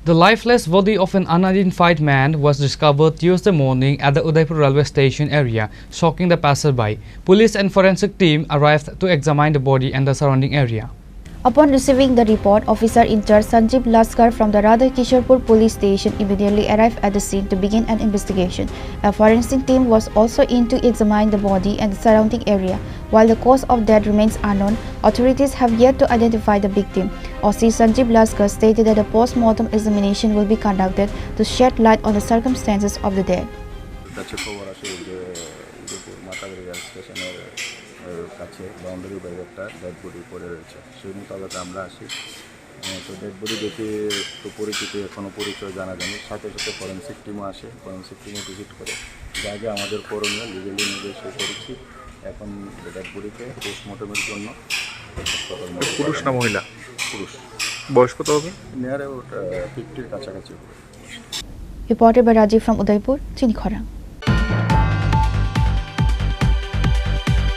The lifeless body of an unidentified man was discovered Tuesday morning at the Udaipur railway station area, shocking the passersby. Police and forensic team arrived to examine the body and the surrounding area. Upon receiving the report, officer in charge Sanjeev Laskar from the Radhakisharpur police station immediately arrived at the scene to begin an investigation. A forensic team was also in to examine the body and the surrounding area. While the cause of death remains unknown, authorities have yet to identify the victim. OC Sanjeev Laskar stated that a post-mortem examination will be conducted to shed light on the circumstances of the death. কাছে boundary বাইরে একটা dead body পড়ে রয়েছে সেই মোতাবেক আমরা আসি তো ডেড বডি দেখে তো পরিচিত এখনও পরিচয় জানা যায়নি সাথে সাথে ফরেন্সিক টিমও আসে ফরেন্সিক টিমও ভিজিট করে যা যা আমাদের করণীয় লিগেলি নির্দেশ করেছি এখন ডেড বডিকে পোস্টমর্টমের জন্য পুরুষ না মহিলা পুরুষ বয়স কত হবে নিয়ারে 50-র কাছাকাছি হবে Reported by Rajiv from Udaipur, Chini Khorang.